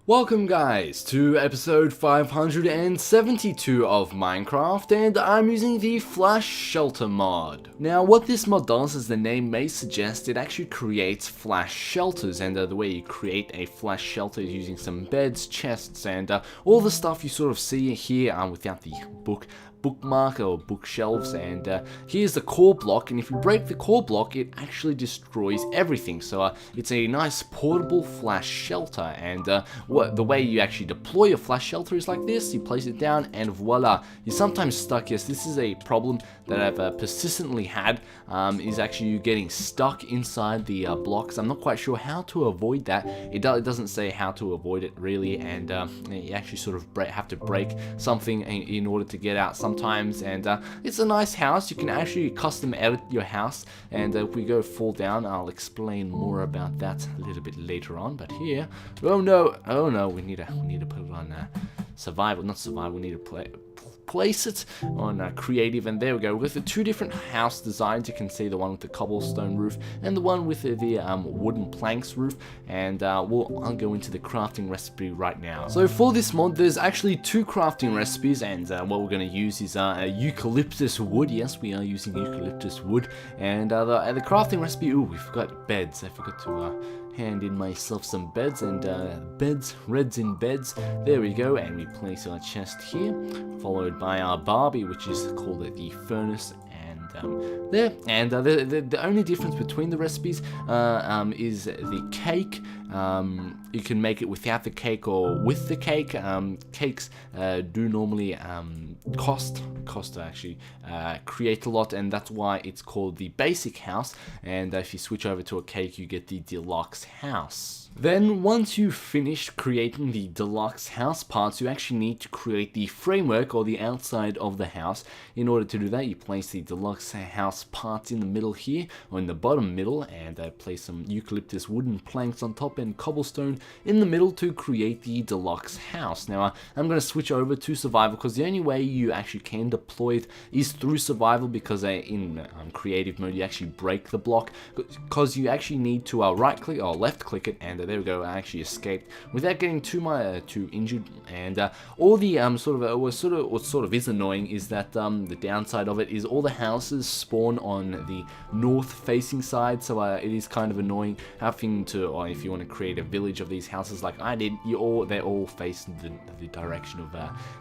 Welcome guys to episode 572 of Minecraft, and I'm using the Flash Shelter mod. Now what this mod does, as the name may suggest, it actually creates flash shelters, and the way you create a flash shelter is using some beds, chests, and all the stuff you sort of see here without the bookmark or bookshelves. And here's the core block, and if you break the core block it actually destroys everything. So it's a nice portable flash shelter, and the way you actually deploy a flash shelter is like this. You place it down and voila, you're sometimes stuck. Yes, this is a problem that I've persistently had, is actually you getting stuck inside the blocks. I'm not quite sure how to avoid that. It doesn't say how to avoid it really, and you actually sort of have to break something in order to get out sometimes. And it's a nice house. You can actually custom edit your house, and if we go fall down, I'll explain more about that a little bit later on. But here, oh no, we need to put it on survival, not survival. We need to place it on creative, and there we go. With the two different house designs, you can see the one with the cobblestone roof and the one with the wooden planks roof. And I'll go into the crafting recipe right now. So for this mod, there's actually two crafting recipes, and what we're going to use is eucalyptus wood. Yes, we are using eucalyptus wood. And the crafting recipe, ooh, we forgot beds. I forgot to hand in myself some beds, and reds in beds. There we go, and we place our chest here, followed by our Barbie, which is called the furnace. There, and the only difference between the recipes is the cake. You can make it without the cake or with the cake. Cakes do normally cost to actually create a lot, and that's why it's called the basic house. And if you switch over to a cake, you get the deluxe house. Then once you've finished creating the deluxe house parts, you actually need to create the framework or the outside of the house. In order to do that, you place the deluxe house parts in the middle here, or in the bottom middle, and place some eucalyptus wooden planks on top and cobblestone in the middle to create the deluxe house. Now I'm going to switch over to survival, because the only way you actually can deploy it is through survival, because in creative mode you actually break the block, because you actually need to right click or left click it, and there we go, I actually escaped without getting too injured. And all the what sort of is annoying is that the downside of it is all the houses spawn on the north facing side. So it is kind of annoying having to, or if you want to create a village of these houses like I did, they all face the direction of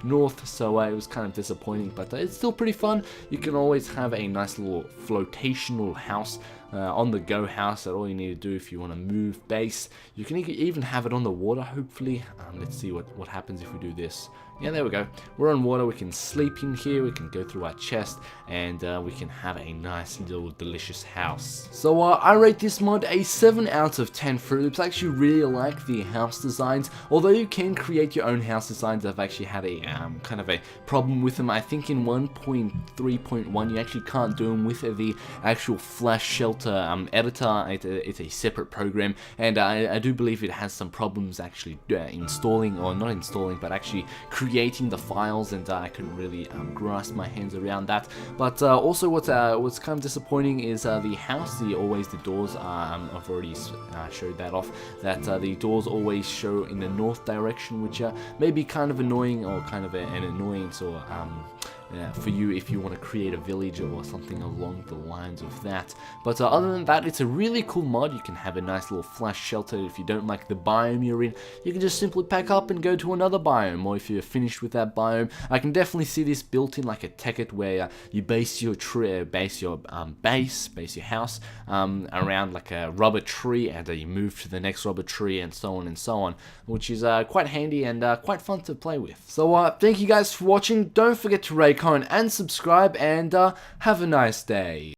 north. So it was kind of disappointing, but it's still pretty fun. You can always have a nice little flotational house, on the go house, that all you need to do if you want to move base. You can even have it on the water, hopefully. Let's see what happens if we do this. Yeah, there we go. We're on water. We can sleep in here. We can go through our chest, and we can have a nice little delicious house. So I rate this mod a 7 out of 10 Fruitloop. I actually really like the house designs. Although you can create your own house designs, I've actually had a kind of a problem with them. I think in 1.3.1 you actually can't do them with the actual Flash Shelter editor. It's a separate program, and I do believe it has some problems actually installing, or not installing, but actually creating the files, and I couldn't really grasp my hands around that. But also what's kind of disappointing is the house, the doors, I've already showed that off, that the doors always show in the north direction, which may be kind of annoying, or kind of an annoyance, or for you if you want to create a village or something along the lines of that. But other than that, it's a really cool mod. You can have a nice little flash shelter. If you don't like the biome you're in, you can just simply pack up and go to another biome, or if you're finished with that biome, I can definitely see this built in like a Tekkit, where you base your house around like a rubber tree, and you move to the next rubber tree, and so on, which is quite handy and quite fun to play with. So thank you guys for watching. Don't forget to rate, comment, and subscribe, and have a nice day.